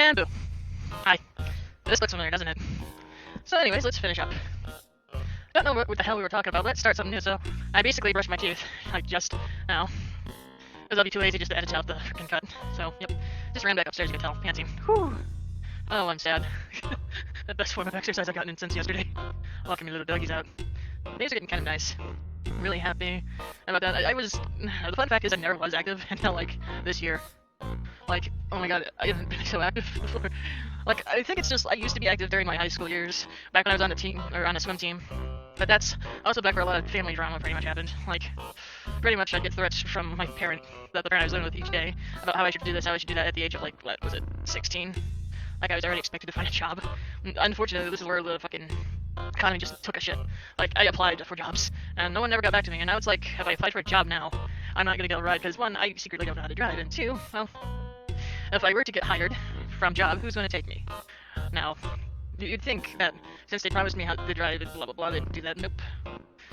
And boom. Hi. This looks familiar, doesn't it? So anyways, let's finish up. Don't know what the hell we were talking about. Let's start something new. So I basically brushed my teeth, like, just now. Because I'll be too lazy just to edit out the freaking cut. So, yep. Just ran back upstairs, you can tell. Pantsy. Whew. Oh, I'm sad. The best form of exercise I've gotten in since yesterday. Walking me little doggies out. Days are getting kind of nice. I'm really happy about that. I was... The fun fact is I never was active until, like, this year. Like, oh my god, I haven't been so active before. Like, I think it's just, I used to be active during my high school years, back when I was on the team, or on a swim team. But that's also back where a lot of family drama pretty much happened. Like, pretty much I'd get threats from my parent, the parent I was living with each day, about how I should do this, how I should do that at the age of, like, what was it, 16? Like, I was already expected to find a job. Unfortunately, this is where the fucking economy just took a shit. Like, I applied for jobs, and no one ever got back to me, and now it's like, if I apply for a job now, I'm not gonna get a ride, because one, I secretly don't know how to drive, and two, well, if I were to get hired from job, who's gonna take me? Now, you'd think that since they promised me how to drive and blah blah blah, they'd do that. Nope.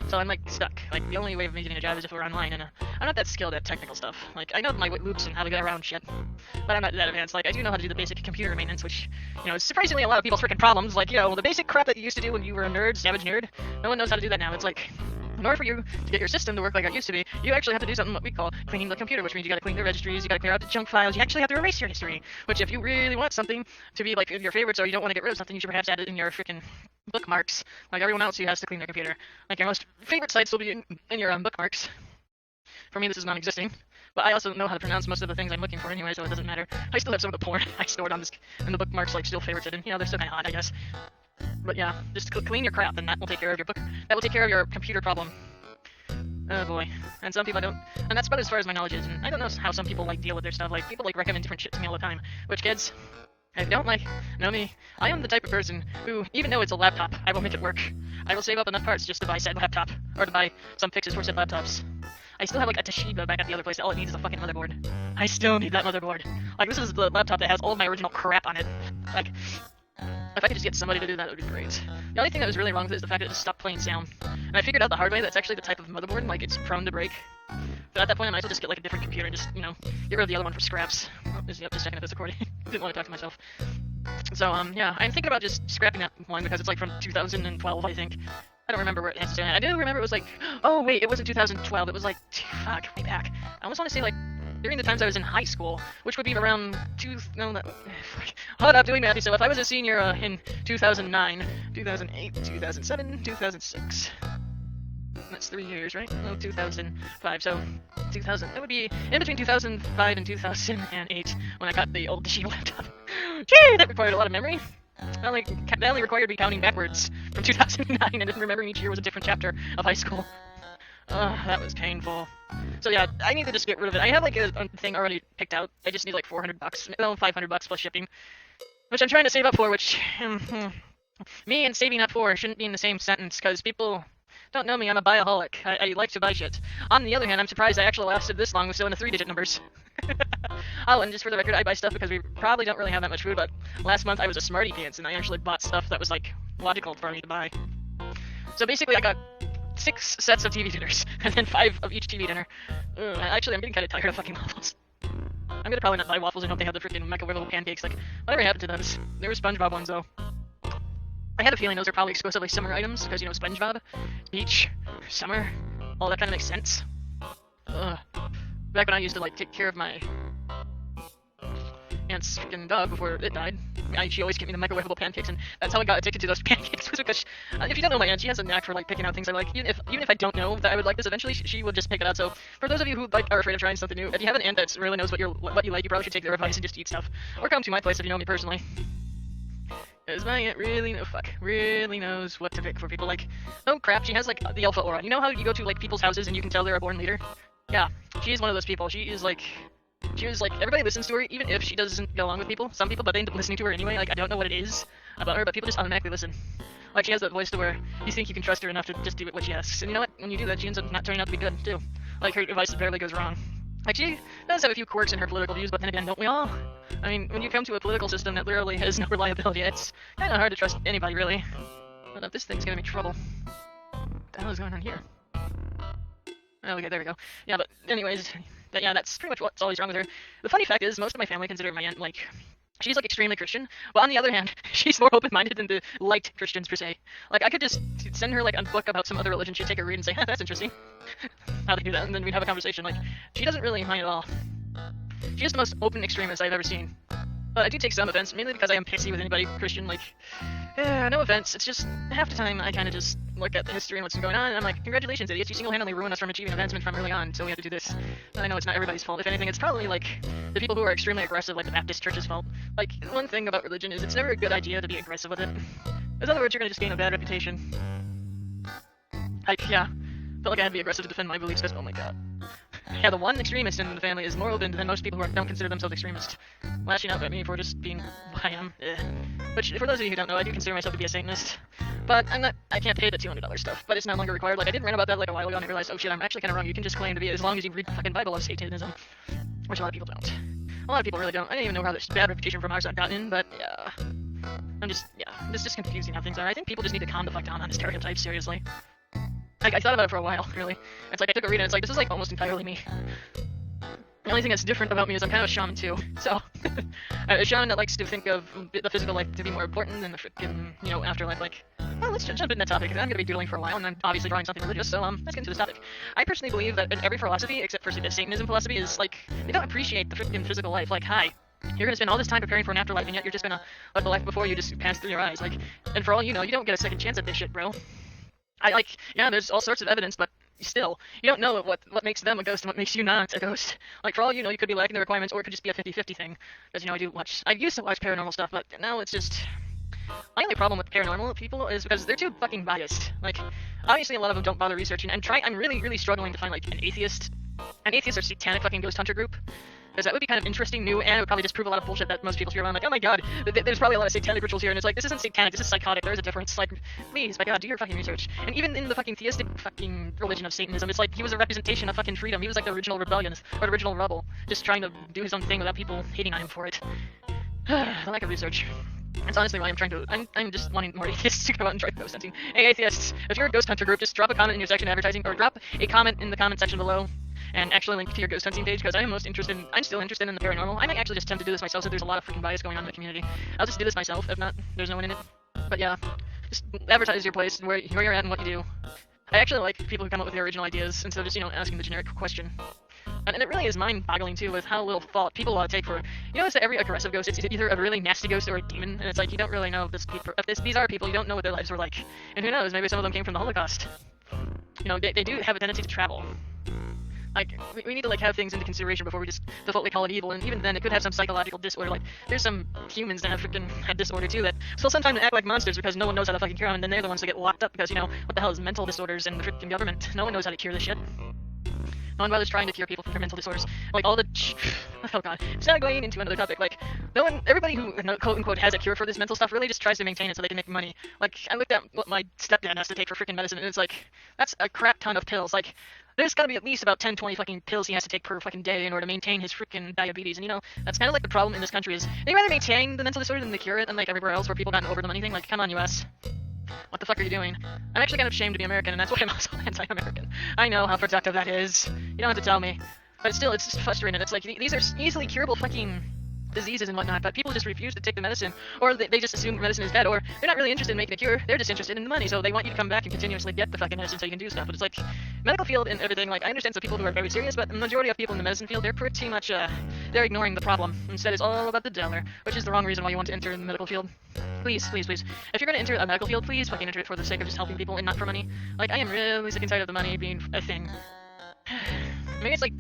So I'm like stuck. Like the only way of me getting a job is if we're online, and I'm not that skilled at technical stuff. Like I know my loops and how to get around shit, but I'm not that advanced. Like I do know how to do the basic computer maintenance, which is surprisingly a lot of people's freaking problems. Like the basic crap that you used to do when you were a nerd, savage nerd. No one knows how to do that now. It's like, in order for you to get your system to work like it used to be, you actually have to do something what we call cleaning the computer, which means you gotta clean the registries, you gotta clear out the junk files, you actually have to erase your history. Which, if you really want something to be like your favorites, or you don't want to get rid of something, you should perhaps add it in your freaking bookmarks, like everyone else who has to clean their computer. Like your most favorite sites will be in your bookmarks. For me, this is non-existing, but I also know how to pronounce most of the things I'm looking for anyway, so it doesn't matter. I still have some of the porn I stored on this, and the bookmarks like still favorited, and they're still kind of hot, I guess. But yeah, just clean your crap, and that will take care of your that will take care of your computer problem. Oh boy. And some people don't, and that's about as far as my knowledge is, and I don't know how some people like deal with their stuff. Like people like recommend different shit to me all the time. Which, kids, if you don't know me, I am the type of person who, even though it's a laptop, I will make it work. I will save up enough parts just to buy said laptop, or to buy some fixes for said laptops. I still have like a Toshiba back at the other place. All it needs is a fucking motherboard. I still need that motherboard. Like this is the laptop that has all of my original crap on it. Like, if I could just get somebody to do that, it would be great. The only thing that was really wrong with it is the fact that it just stopped playing sound. And I figured out the hard way that's actually the type of motherboard, like it's prone to break. But at that point I might as well just get like a different computer and just, get rid of the other one for scraps. Just checking if it's recording. Didn't want to talk to myself. So, yeah, I'm thinking about just scrapping that one because it's like from 2012, I think. I don't remember where it has to stand. I do remember it was like, oh wait, it wasn't 2012, it was like, fuck, way back. I almost want to say like, during the times I was in high school, which would be around hold up, doing math. So if I was a senior in 2009, 2008, 2007, 2006, that's 3 years, right? No, 2005. So 2000. That would be in between 2005 and 2008 when I got the old Toshiba laptop. Gee, that required a lot of memory. That only required me counting backwards from 2009 and then remembering each year was a different chapter of high school. That was painful. So yeah, I need to just get rid of it. I have like a thing already picked out. I just need like $400, no, $500 plus shipping, which I'm trying to save up for. Which me and saving up for shouldn't be in the same sentence because people don't know me. I'm a buyaholic. I like to buy shit. On the other hand, I'm surprised I actually lasted this long with still in the 3-digit numbers. Oh, and just for the record, I buy stuff because we probably don't really have that much food. But last month I was a smarty pants and I actually bought stuff that was like logical for me to buy. So basically, I got 6 sets of TV dinners, and then 5 of each TV dinner. Actually, I'm getting kind of tired of fucking waffles. I'm gonna probably not buy waffles and hope they have the freaking microwavable pancakes. Like, whatever happened to those? They were SpongeBob ones, though. I had a feeling those are probably exclusively summer items, because, SpongeBob, beach, summer, all that kind of makes sense. Back when I used to, like, take care of my aunt's freaking dog before it died, she always gave me the microwavable pancakes, and that's how I got addicted to those pancakes. Was because if you don't know my aunt, she has a knack for like picking out things I like. Even if I don't know that I would like this, eventually she will just pick it out. So for those of you who like are afraid of trying something new, if you have an aunt that really knows what you like, you probably should take their advice and just eat stuff, or come to my place if you know me personally. Because my aunt really knows what to pick for people. Like, oh crap, she has like the alpha aura. You know how you go to like people's houses and you can tell they're a born leader? Yeah, she's one of those people. She was like, everybody listens to her, even if she doesn't get along with some people, but they end up listening to her anyway. Like, I don't know what it is about her, but people just automatically listen. Like, she has that voice to where you think you can trust her enough to just do what she asks. And you know what? When you do that, she ends up not turning out to be good, too. Like, her advice barely goes wrong. Like, she does have a few quirks in her political views, but then again, don't we all? I mean, when you come to a political system that literally has no reliability, it's kind of hard to trust anybody, really. But if this thing's giving me trouble. What the hell is going on here? Oh, okay, there we go. Yeah, but anyways, yeah, that's pretty much what's always wrong with her. The funny fact is, most of my family consider my aunt, like, She's like extremely Christian, but on the other hand, she's more open-minded than the light Christians per se. Like I could just send her like a book about some other religion, she'd take a read and say, "Huh, that's interesting." How they do that, and then we'd have a conversation. Like she doesn't really mind at all. She's the most open extremist I've ever seen. But I do take some offense, mainly because I am pissy with anybody Christian. Like, no offense. It's just half the time I kind of just look at the history and what's going on, and I'm like, congratulations, idiots! You single-handedly ruined us from achieving advancement from early on, so we have to do this. And I know it's not everybody's fault. If anything, it's probably like the people who are extremely aggressive, like the Baptist Church's fault. Like one thing about religion is it's never a good idea to be aggressive with it. In other words, you're gonna just gain a bad reputation. Like, yeah, felt like I had to be aggressive to defend my beliefs. Because, oh my god. Yeah, the one extremist in the family is more open than most people who don't consider themselves extremists. Lashing out at me for just being who I am. Which, for those of you who don't know, I do consider myself to be a Satanist. But I can't pay the $200 stuff. But it's no longer required. Like, I did rant about that like a while ago and I realized, oh shit, I'm actually kind of wrong. You can just claim to be as long as you read the fucking Bible of Satanism. Which a lot of people don't. A lot of people really don't. I didn't even know how this bad reputation from our side got in, but yeah. It's just confusing how things are. I think people just need to calm the fuck down on stereotypes, seriously. Like, I thought about it for a while, really. It's like, I took a read and it's like, this is like almost entirely me. The only thing that's different about me is I'm kind of a shaman too, so... a shaman that likes to think of the physical life to be more important than the frickin', you know, afterlife, like... Well, let's jump into that topic, I'm gonna be doodling for a while, and I'm obviously drawing something religious, so, let's get into this topic. I personally believe that in every philosophy, except for the Satanism philosophy, is, like, they don't appreciate the frickin' physical life, like, hi. You're gonna spend all this time preparing for an afterlife, and yet you're just gonna let the life before you just pass through your eyes, like... And for all you know, you don't get a second chance at this shit, bro. Yeah, there's all sorts of evidence, but still, you don't know what makes them a ghost and what makes you not a ghost. Like, for all you know, you could be lacking the requirements, or it could just be a 50-50 thing. Because, you know, I used to watch paranormal stuff, but now it's just... My only problem with paranormal people is because they're too fucking biased. Like, obviously a lot of them don't bother researching, and I'm really, really struggling to find, like, an atheist or satanic fucking ghost hunter group. Because that would be kind of interesting, new, and it would probably disprove a lot of bullshit that most people hear around. Like, oh my god, there's probably a lot of satanic rituals here, and it's like, this isn't satanic, this is psychotic, there's a difference. Like, please, my god, do your fucking research. And even in the fucking theistic fucking religion of Satanism, it's like, he was a representation of fucking freedom. He was like the original rebellion, or the original rebel, just trying to do his own thing without people hating on him for it. The lack of research. That's honestly why I'm just wanting more atheists to go out and try ghost hunting. Hey atheists, if you're a ghost hunter group, just drop a comment in your section advertising, or drop a comment in the comment section below, and actually link to your ghost hunting page, because I'm still interested in the paranormal. I might actually just attempt to do this myself, so there's a lot of freaking bias going on in the community. I'll just do this myself, if not, there's no one in it. But yeah, just advertise your place, where you're at and what you do. I actually like people who come up with their original ideas, instead of just, you know, asking the generic question. And it really is mind-boggling, too, with how little thought people take for... You notice that every aggressive ghost, it's either a really nasty ghost or a demon, and it's like, you don't really know if these are people, you don't know what their lives were like. And who knows, maybe some of them came from the Holocaust. You know, they do have a tendency to travel. Like, we need to, like, have things into consideration before we just defaultly call it evil, and even then, it could have some psychological disorder. Like, there's some humans that have freaking had disorder, too, that still sometimes act like monsters because no one knows how to fucking cure them, and then they're the ones that get locked up because, you know, what the hell is mental disorders and the freaking government? No one knows how to cure this shit. No one bothers trying to cure people for mental disorders. Like, all the... Oh god. It's not going into another topic. Like, everybody who, quote-unquote, has a cure for this mental stuff really just tries to maintain it so they can make money. Like, I looked at what my stepdad has to take for freaking medicine, and it's like, that's a crap ton of pills. Like, there's gotta be at least about 10-20 fucking pills he has to take per fucking day in order to maintain his freaking diabetes. And, you know, that's kind of like the problem in this country is, they rather maintain the mental disorder than they cure it, unlike everywhere else where people gotten over the money thing. Like, come on, US. What the fuck are you doing? I'm actually kind of ashamed to be American, and that's why I'm also anti-American. I know how productive that is. You don't have to tell me. But still, it's just frustrating. It's like, these are easily curable fucking diseases and whatnot, but people just refuse to take the medicine, or they just assume medicine is bad, or they're not really interested in making a cure, they're just interested in the money, so they want you to come back and continuously get the fucking medicine so you can do stuff. But it's like, medical field and everything, like, I understand some people who are very serious, but the majority of people in the medicine field, they're pretty much, they're ignoring the problem. Instead, it's all about the dollar, which is the wrong reason why you want to enter in the medical field. Please, please, please. If you're gonna enter a medical field, please fucking enter it for the sake of just helping people and not for money. Like, I am really sick and tired of the money being a thing. Maybe it's like...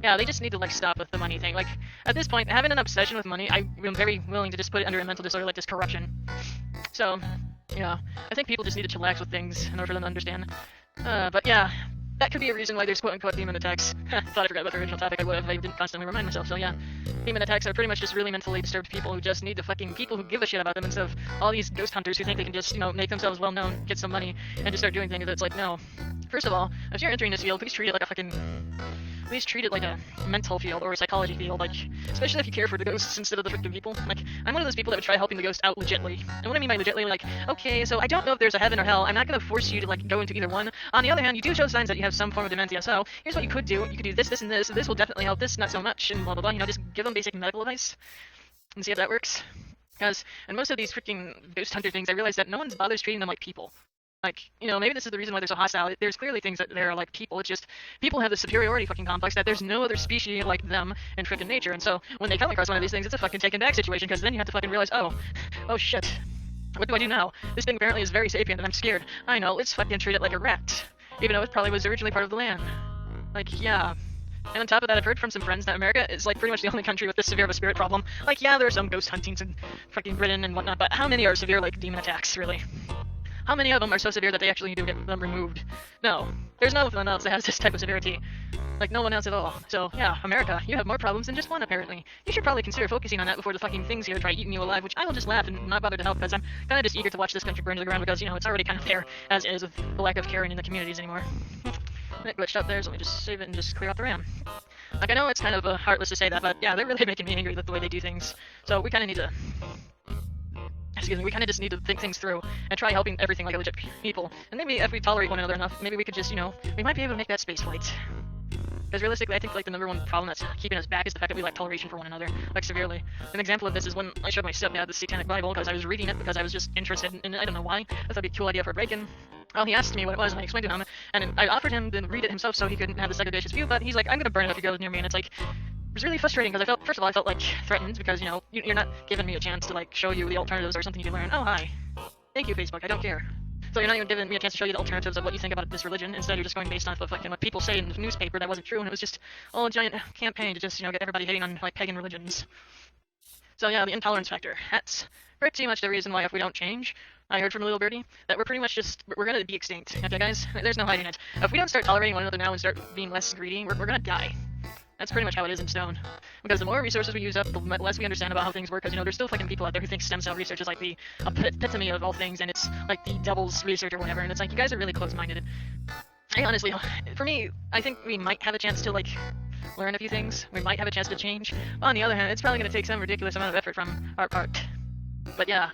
Yeah, they just need to, like, stop with the money thing. Like, at this point, having an obsession with money, I'm very willing to just put it under a mental disorder like this corruption. So, yeah, I think people just need to chillax with things in order for them to understand. But yeah, that could be a reason why there's quote-unquote demon attacks. Thought I forgot about the original topic. I would have if I didn't constantly remind myself. So yeah, demon attacks are pretty much just really mentally disturbed people who just need to fucking people who give a shit about them instead of all these ghost hunters who think they can just, you know, make themselves well known, get some money, and just start doing things that's like, no. First of all, if you're entering this field, please treat it like a fucking... Please treat it like a mental field or a psychology field, like, especially if you care for the ghosts instead of the victim people. Like, I'm one of those people that would try helping the ghost out legitly. And what I mean by legitly, like, okay, so I don't know if there's a heaven or hell, I'm not gonna force you to, like, go into either one. On the other hand, you do show signs that you have some form of dementia, so here's what you could do. You could do this, and this will definitely help, this not so much, and blah blah blah, you know, just give them basic medical advice. and see if that works. Because in most of these freaking ghost hunter things, I realize that no one bothers treating them like people. Like, maybe this is the reason why they're so hostile. There's clearly things that they're like people. It's just people have the superiority fucking complex that there's no other species like them in freaking nature. And so when they come across one of these things, it's a fucking taken back situation because then you have to fucking realize, oh shit, what do I do now? This thing apparently is very sapient and I'm scared. I know, let's fucking treat it like a rat, even though it probably was originally part of the land. Like, yeah. And on top of that, I've heard from some friends that America is like pretty much the only country with this severe of a spirit problem. Like, yeah, there are some ghost huntings in fucking Britain and whatnot, but how many are severe like demon attacks, really? How many of them are so severe that they actually need to get them removed? No. There's no one else that has this type of severity. Like, no one else at all. So, yeah, America, you have more problems than just one, apparently. You should probably consider focusing on that before the fucking things here try eating you alive, which I will just laugh and not bother to help, because I'm kind of just eager to watch this country burn to the ground, because, it's already kind of there, as is, with the lack of caring in the communities anymore. It glitched up there, so let me just save it and just clear out the RAM. Like, I know it's kind of heartless to say that, but yeah, they're really making me angry with the way they do things. So we kind of need to... we kind of just need to think things through and try helping everything like legit people. And maybe if we tolerate one another enough, maybe we could just, we might be able to make that space flight. Because realistically, I think like the number one problem that's keeping us back is the fact that we lack toleration for one another, like severely. An example of this is when I showed my stepdad the Satanic Bible because I was reading it because I was just interested in it. I don't know why. I thought it'd be a cool idea for a break-in. Well, he asked me what it was and I explained to him, and I offered him to read it himself so he couldn't have the segregationist view, but he's like, I'm gonna burn it if you go near me, and it's like, it was really frustrating because first of all, I felt like threatened because, you're not giving me a chance to like show you the alternatives or something you can learn. Oh, hi. Thank you, Facebook, I don't care. So you're not even giving me a chance to show you the alternatives of what you think about this religion. Instead, you're just going based off of fucking what people say in the newspaper that wasn't true, and it was just a giant campaign to just, get everybody hating on like pagan religions. So yeah, the intolerance factor. That's pretty much the reason why if we don't change, I heard from a little birdie that we're pretty much just, we're gonna be extinct. Okay, guys? There's no hiding it. If we don't start tolerating one another now and start being less greedy, we're gonna die. That's pretty much how it is in stone. Because the more resources we use up, the less we understand about how things work. Because, there's still fucking people out there who think stem cell research is like the epitome of all things, and it's like the devil's research or whatever. And it's like, you guys are really close-minded. I honestly, for me, I think we might have a chance to, like, learn a few things. We might have a chance to change. But on the other hand, it's probably going to take some ridiculous amount of effort from our part. But yeah.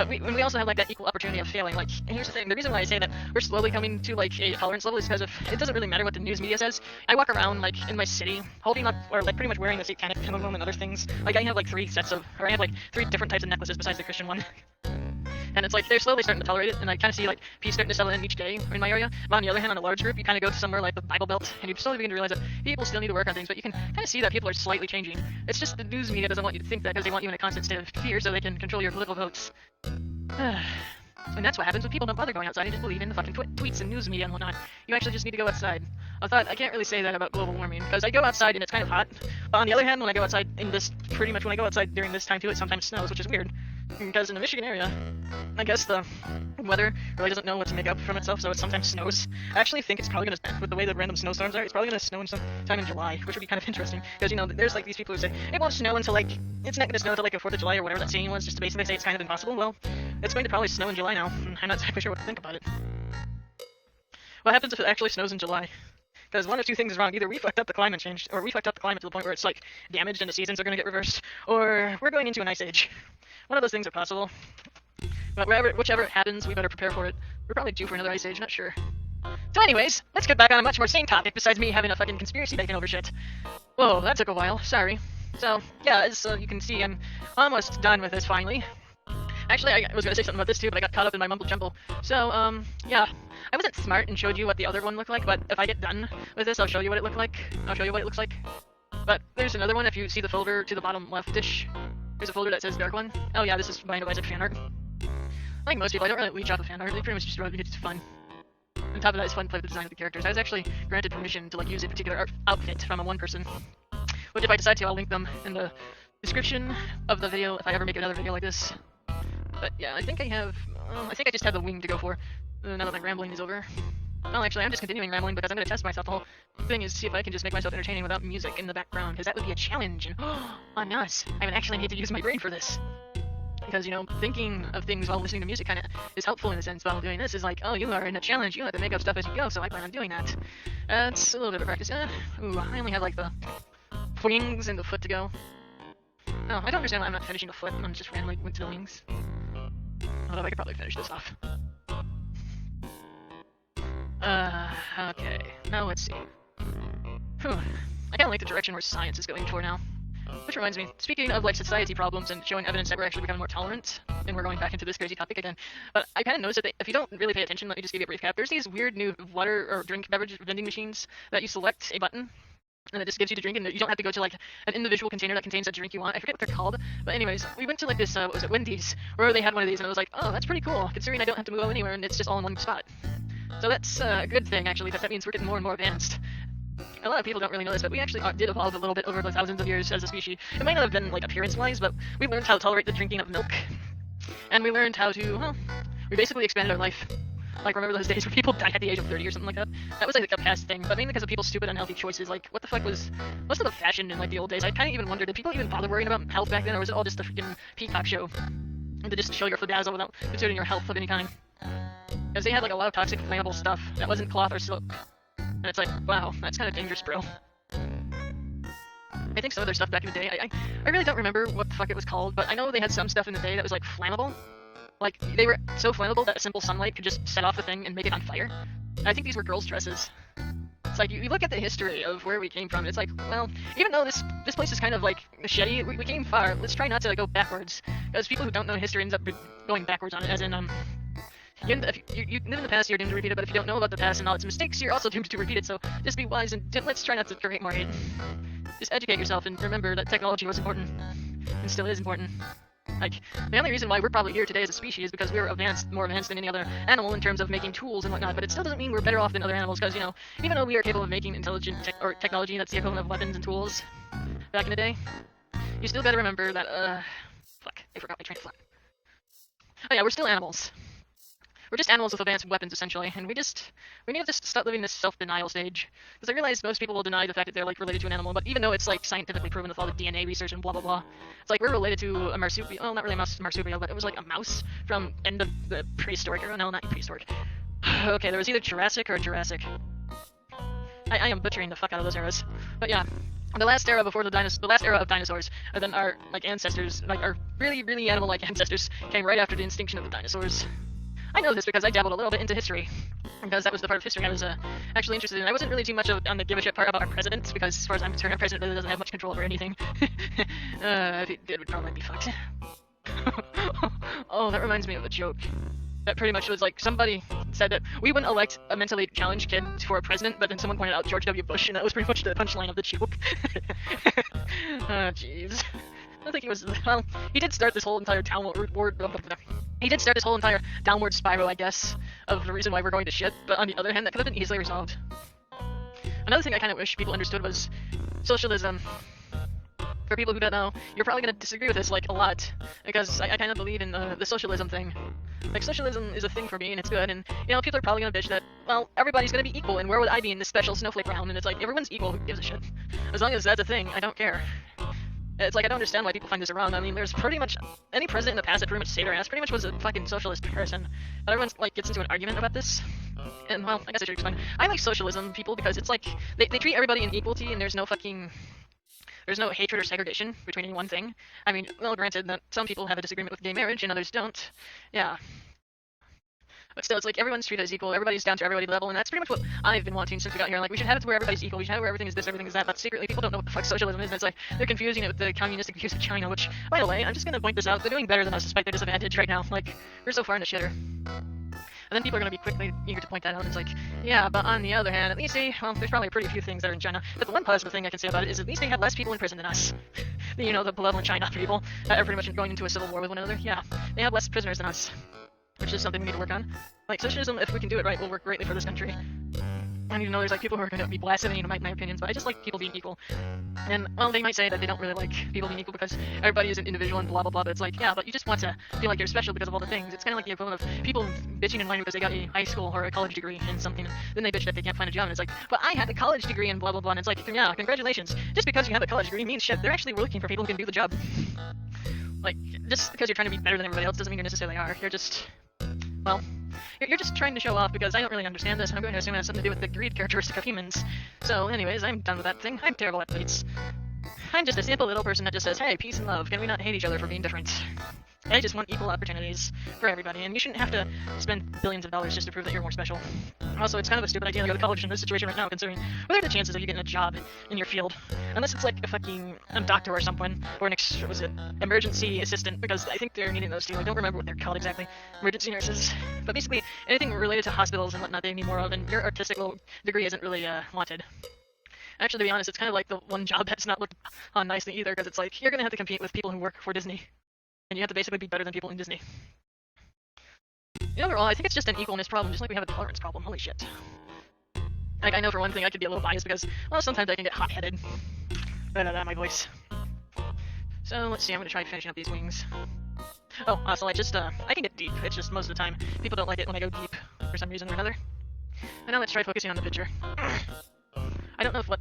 We also have like that equal opportunity of failing. Like, here's the thing: the reason why I say that we're slowly coming to like a tolerance level is because it doesn't really matter what the news media says. I walk around like in my city, holding up or like pretty much wearing the satanic emblem and other things. Like I have like three different types of necklaces besides the Christian one. And it's like they're slowly starting to tolerate it, and I kind of see like peace starting to settle in each day in my area. But on the other hand, on a large group, you kind of go to somewhere like the Bible Belt, and you slowly begin to realize that people still need to work on things, but you can kind of see that people are slightly changing. It's just the news media doesn't want you to think that because they want you in a constant state of fear so they can control your political votes. And that's what happens when people don't bother going outside and just believe in the fucking tweets and news media and whatnot. You actually just need to go outside. I can't really say that about global warming, because I go outside and it's kind of hot. But on the other hand, when I go outside when I go outside during this time too, it sometimes snows, which is weird. Because in the Michigan area, I guess the weather really doesn't know what to make up from itself, so it sometimes snows. I actually think it's probably gonna, with the way the random snowstorms are, it's probably gonna snow in some time in July, which would be kind of interesting. Because, there's like these people who say, it won't snow until like, it's not gonna snow until like a 4th of July or whatever that saying was, just to basically say it's kind of impossible. Well, it's going to probably snow in July now, and I'm not exactly sure what to think about it. What happens if it actually snows in July? Because one of two things is wrong. Either we fucked up the climate change, or we fucked up the climate to the point where it's like damaged and the seasons are going to get reversed, or we're going into an ice age. One of those things are possible. But whichever happens, we better prepare for it. We're probably due for another ice age, not sure. So anyways, let's get back on a much more sane topic besides me having a fucking conspiracy taken over shit. Whoa, that took a while, sorry. So, yeah, as you can see, I'm almost done with this finally. Actually, I was going to say something about this too, but I got caught up in my mumble-jumble. So, yeah. I wasn't smart and showed you what the other one looked like, but if I get done with this, I'll show you what it looked like. I'll show you what it looks like. But there's another one, if you see the folder to the bottom left-ish. There's a folder that says Dark One. Oh yeah, this is by Isaac fan art. Like most people, I don't really leech off of fan art. They pretty much just run because it's fun. On top of that, it's fun to play with the design of the characters. I was actually granted permission to like use a particular outfit from a one person. Which if I decide to, I'll link them in the description of the video if I ever make another video like this. But yeah, I think I just have the wing to go for. Now that my rambling is over. Well, actually, I'm just continuing rambling because I'm going to test myself. The whole thing is see if I can just make myself entertaining without music in the background, because that would be a challenge. And I'm not. I would actually need to use my brain for this. Because, thinking of things while listening to music kind of is helpful in a sense while doing this. Is like, oh, you are in a challenge. You have to make up stuff as you go, so I plan on doing that. It's a little bit of practice. Ooh, I only have like the wings and the foot to go. Oh, I don't understand why I'm not finishing the foot. I'm just randomly went to the wings. Although I could probably finish this off. Okay. Now let's see. Whew. I kinda like the direction where science is going for now. Which reminds me, speaking of like society problems and showing evidence that we're actually becoming more tolerant, and we're going back into this crazy topic again, but I kind of noticed that if you don't really pay attention, let me just give you a brief cap. There's these weird new water or drink beverage vending machines that you select a button and it just gives you to drink, and you don't have to go to like an individual container that contains a drink you want. I forget what they're called, but anyways, we went to like this what was it, Wendy's, where they had one of these, and I was like, oh, that's pretty cool, considering I don't have to go anywhere and it's just all in one spot. So that's a good thing actually, that means we're getting more and more advanced. A lot of people don't really know this, but we actually did evolve a little bit over the thousands of years as a species. It might not have been like appearance-wise, but we learned how to tolerate the drinking of milk, and we learned how to, well, we basically expanded our life. Like, remember those days where people died at the age of 30 or something like that? That was like a past thing, but mainly because of people's stupid, unhealthy choices. Like, what the fuck was most of the fashion in like the old days? I kind of even wondered, did people even bother worrying about health back then, or was it all just a freaking peacock show? And to just show your flabdazzle without considering your health of any kind? Because they had like a lot of toxic, flammable stuff that wasn't cloth or silk. And it's like, wow, that's kind of dangerous, bro. I think some of their stuff back in the day, I really don't remember what the fuck it was called, but I know they had some stuff in the day that was like flammable. Like, they were so flammable that a simple sunlight could just set off the thing and make it on fire. I think these were girls' dresses. It's like, you look at the history of where we came from, and it's like, well, even though this place is kind of like shitty, we came far. Let's try not to go backwards. Because people who don't know history ends up going backwards on it, as in, if you live in the past, you're doomed to repeat it, but if you don't know about the past and all its mistakes, you're also doomed to repeat it, so just be wise and let's try not to create more hate. Just educate yourself and remember that technology was important, and still is important. Like, the only reason why we're probably here today as a species is because we're more advanced than any other animal in terms of making tools and whatnot, but it still doesn't mean we're better off than other animals, because, you know, even though we are capable of making intelligent technology that's the equivalent of weapons and tools back in the day, you still gotta remember that, fuck, I forgot my train of thought. Oh yeah, we're still animals. We're just animals with advanced weapons, essentially, and we need to just stop living this self-denial stage. Because I realize most people will deny the fact that they're, like, related to an animal, but even though it's, like, scientifically proven with all the DNA research and blah blah blah, it's like we're related to a marsupial, well, not really a marsupial, but it was, like, a mouse from end of the prehistoric era. No, not prehistoric. Okay, there was either Jurassic or Jurassic. I am butchering the fuck out of those eras. But yeah, the last era before the last era of dinosaurs, and then our, like, ancestors, like, our really, really animal-like ancestors came right after the extinction of the dinosaurs. I know this because I dabbled a little bit into history, because that was the part of history I was actually interested in. I wasn't really too much on the give a shit part about our president, because as far as I'm concerned, our president really doesn't have much control over anything. If he did, we'd probably be fucked. Oh, that reminds me of a joke. That pretty much was like, somebody said that we wouldn't elect a mentally challenged kid for a president, but then someone pointed out George W. Bush, and that was pretty much the punchline of the joke. Oh, jeez. I don't think he was, well, he did start this whole entire he did start this whole entire downward spiral, I guess, of the reason why we're going to shit, but on the other hand, that could have been easily resolved. Another thing I kind of wish people understood was socialism. For people who don't know, you're probably going to disagree with this, like, a lot, because I kind of believe in the socialism thing. Like, socialism is a thing for me, and it's good, and, you know, people are probably going to bitch that, well, everybody's going to be equal, and where would I be in this special snowflake round? And it's like, everyone's equal, who gives a shit? As long as that's a thing, I don't care. It's like, I don't understand why people find this wrong. I mean, there's pretty much any president in the past that pretty much saved our ass pretty much was a fucking socialist person. But everyone, like, gets into an argument about this. And, well, I guess I should explain. I like socialism, people, because it's like, they treat everybody in equality, and there's no hatred or segregation between any one thing. I mean, well, granted that some people have a disagreement with gay marriage and others don't. Yeah. But still, it's like everyone's treated as equal, everybody's down to everybody level, and that's pretty much what I've been wanting since we got here. Like, we should have it to where everybody's equal, we should have it where everything is this, everything is that, but secretly people don't know what the fuck socialism is, and it's like, they're confusing it with the communistic views of China, which, by the way, I'm just gonna point this out, they're doing better than us despite their disadvantage right now. Like, we're so far in the shitter. And then people are going to be quickly eager to point that out, and it's like, yeah, but on the other hand, at least well, there's probably a pretty few things that are in China, but the one positive thing I can say about it is at least they have less people in prison than us. You know, the benevolent China people that are pretty much going into a civil war with one another. Yeah, they have less prisoners than us, which is something we need to work on. Like, socialism, if we can do it right, will work greatly for this country. I need to know there's, like, people who are going to be blaspheming to my opinions, but I just like people being equal. And, well, they might say that they don't really like people being equal because everybody is an individual and blah blah blah, but it's like, yeah, but you just want to feel like you're special because of all the things. It's kind of like the equivalent of people bitching and whining because they got a high school or a college degree in something, then they bitch that they can't find a job, and it's like, but I had a college degree and blah blah blah, and it's like, yeah, congratulations. Just because you have a college degree means shit. They're actually looking for people who can do the job. Like, just because you're trying to be better than everybody else doesn't mean you necessarily are. You're just, well, you're just trying to show off because I don't really understand this, and I'm going to assume it has something to do with the greed characteristic of humans. So, anyways, I'm done with that thing. I'm terrible at fights. I'm just a simple little person that just says, hey, peace and love, can we not hate each other for being different? I just want equal opportunities for everybody, and you shouldn't have to spend billions of dollars just to prove that you're more special. Also, it's kind of a stupid idea to go to college in this situation right now, considering what are the chances of you getting a job in your field? Unless it's like a fucking doctor or someone, or an emergency assistant, because I think they're needing those too. I don't remember what they're called exactly, emergency nurses. But basically, anything related to hospitals and whatnot they need more of, and your artistic little degree isn't really wanted. Actually, to be honest, it's kind of like the one job that's not looked on nicely either, because it's like, you're gonna have to compete with people who work for Disney. And you have to basically be better than people in Disney. Overall, I think it's just an equalness problem, just like we have a tolerance problem. Holy shit. Like, I know for one thing I could be a little biased because, well, sometimes I can get hot-headed. My voice. So, let's see, I'm gonna try finishing up these wings. Oh, also, I can get deep. It's just most of the time, people don't like it when I go deep, for some reason or another. And now let's try focusing on the picture. I don't know if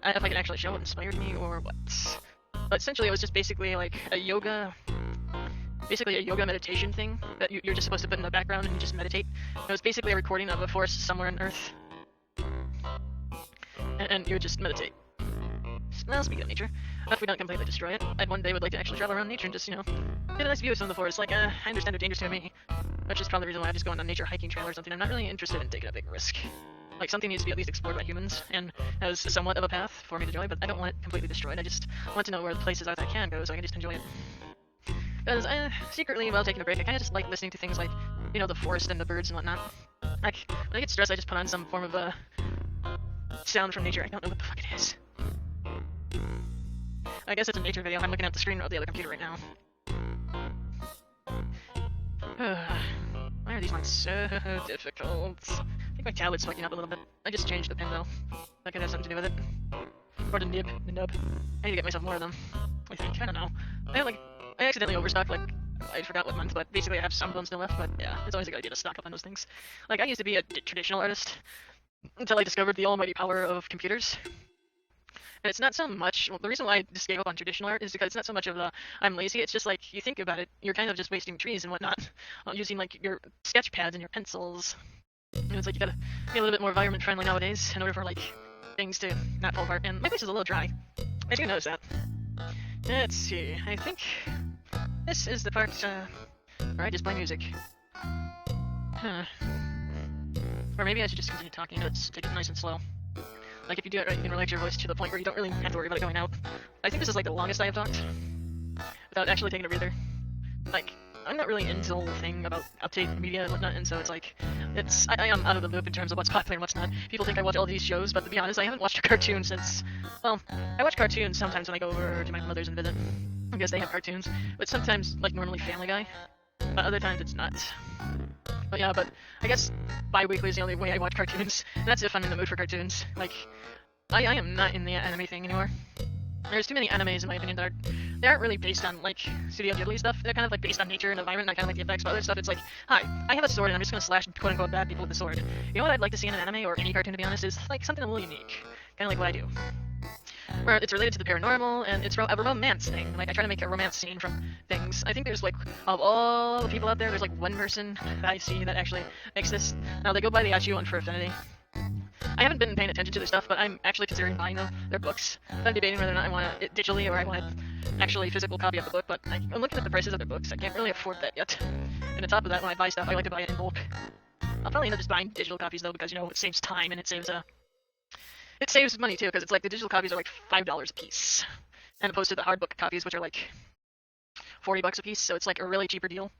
I can actually show what inspired me or what. But essentially, it was just basically like a yoga meditation thing that you're just supposed to put in the background and you just meditate. It was basically a recording of a forest somewhere on Earth. And you would just meditate. Well, speaking of nature, if we don't completely destroy it, I one day would like to actually travel around nature and just, get a nice view of some of the forest. Like, I understand they're dangerous to me, which is probably the reason why I just go on a nature hiking trail or something. I'm not really interested in taking a big risk. Like, something needs to be at least explored by humans, and has somewhat of a path for me to enjoy, but I don't want it completely destroyed. I just want to know where the places are that I can go, so I can just enjoy it. Because secretly, while taking a break, I kind of just like listening to things like, the forest and the birds and whatnot. Like, when I get stressed, I just put on some form of sound from nature. I don't know what the fuck it is. I guess it's a nature video. I'm looking at the screen of the other computer right now. Why are these ones so difficult? I think my tablet's fucking up a little bit. I just changed the pin though. That could have something to do with it. Or the nub. I need to get myself more of them. I think. I don't know. I accidentally overstocked, like, I forgot what month, but basically I have some of them still left, but yeah, it's always a good idea to stock up on those things. Like, I used to be a traditional artist until I discovered the almighty power of computers. And it's not so much, well, the reason why I just gave up on traditional art is because it's not so much of I'm lazy, it's just like, you think about it, you're kind of just wasting trees and whatnot, using like your sketch pads and your pencils. And it's like, you gotta be a little bit more environment friendly nowadays in order for like, things to not fall apart, and my face is a little dry. I do notice that. Let's see, I think this is the part, where I just play music. Or maybe I should just continue talking, let's take it nice and slow. Like, if you do it right, you can relax your voice to the point where you don't really have to worry about it going out. I think this is like the longest I have talked, without actually taking a breather. Like, I'm not really into the whole thing about update media and whatnot, and so it's like, I am out of the loop in terms of what's popular and what's not. People think I watch all these shows, but to be honest, I haven't watched a cartoon since, well, I watch cartoons sometimes when I go over to my mother's and visit, because they have cartoons, but sometimes, like, normally Family Guy, but other times it's not. But yeah, but I guess bi-weekly is the only way I watch cartoons, and that's if I'm in the mood for cartoons. Like, I am not in the anime thing anymore. There's too many animes, in my opinion, that they aren't really based on, like, Studio Ghibli stuff. They're kind of, like, based on nature and environment, and I kind of like the effects, but other stuff, it's like, hi, I have a sword, and I'm just gonna slash quote-unquote bad people with the sword. You know what I'd like to see in an anime, or any cartoon, to be honest, is, like, something a little unique. Kind of like what I do. Where it's related to the paranormal, and it's a romance thing. Like, I try to make a romance scene from things. I think there's, like, of all the people out there, there's, like, one person that I see that actually makes this. Now, they go by the Ashu one for Affinity. I haven't been paying attention to their stuff, but I'm actually considering buying their books. I'm debating whether or not I want it digitally or I want an actually physical copy of the book, but I'm looking at the prices of their books. I can't really afford that yet. And on top of that, when I buy stuff, I like to buy it in bulk. I'll probably end up just buying digital copies, though, because, it saves time and it saves money, too, because it's like the digital copies are like $5 a piece, and opposed to the hard book copies, which are like $40 a piece, so it's like a really cheaper deal.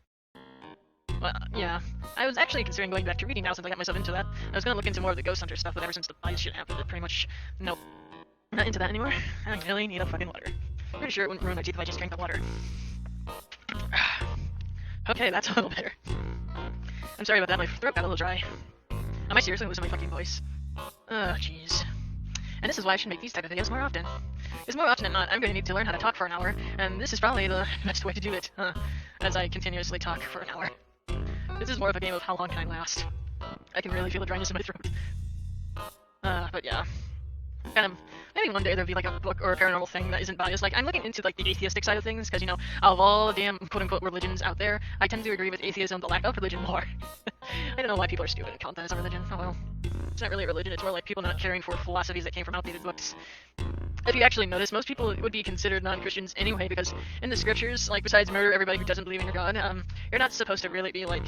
But yeah, I was actually considering going back to reading now since I got myself into that. I was going to look into more of the Ghost Hunter stuff, but ever since the bias shit happened, it pretty much, nope. I'm not into that anymore. I really need a fucking water. I'm pretty sure it wouldn't ruin my teeth if I just drank the water. Okay, that's a little better. I'm sorry about that, my throat got a little dry. Am I seriously losing my fucking voice? Oh, jeez. And this is why I should make these type of videos more often. Because more often than not, I'm going to need to learn how to talk for an hour, and this is probably the best way to do it, as I continuously talk for an hour. This is more of a game of how long can I last. I can really feel the dryness in my throat. But yeah. kind of maybe one day there'll be like a book or a paranormal thing that isn't biased. Like I'm looking into like the atheistic side of things because out of all the damn quote unquote religions out there, I tend to agree with atheism, the lack of religion more. I don't know why people are stupid and count that as a religion. Oh well, it's not really a religion. It's more like people not caring for philosophies that came from outdated books. If you actually notice, most people would be considered non-Christians anyway, because in the scriptures, like besides murder everybody who doesn't believe in your God, you're not supposed to really be like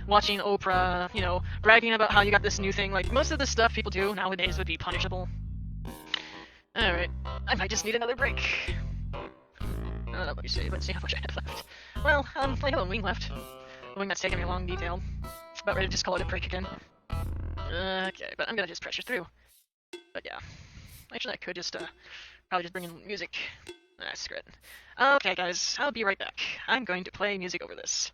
watching Oprah, bragging about how you got this new thing. Like most of the stuff people do nowadays would be punishable. All right, I might just need another break. Let me see. Let's see how much I have left. Well, I have a wing left. A wing that's taking me a long detail. About ready to just call it a break again. Okay, but I'm gonna just pressure through. But yeah. Actually, I could just, probably just bring in music. Ah, screw it. Okay, guys, I'll be right back. I'm going to play music over this.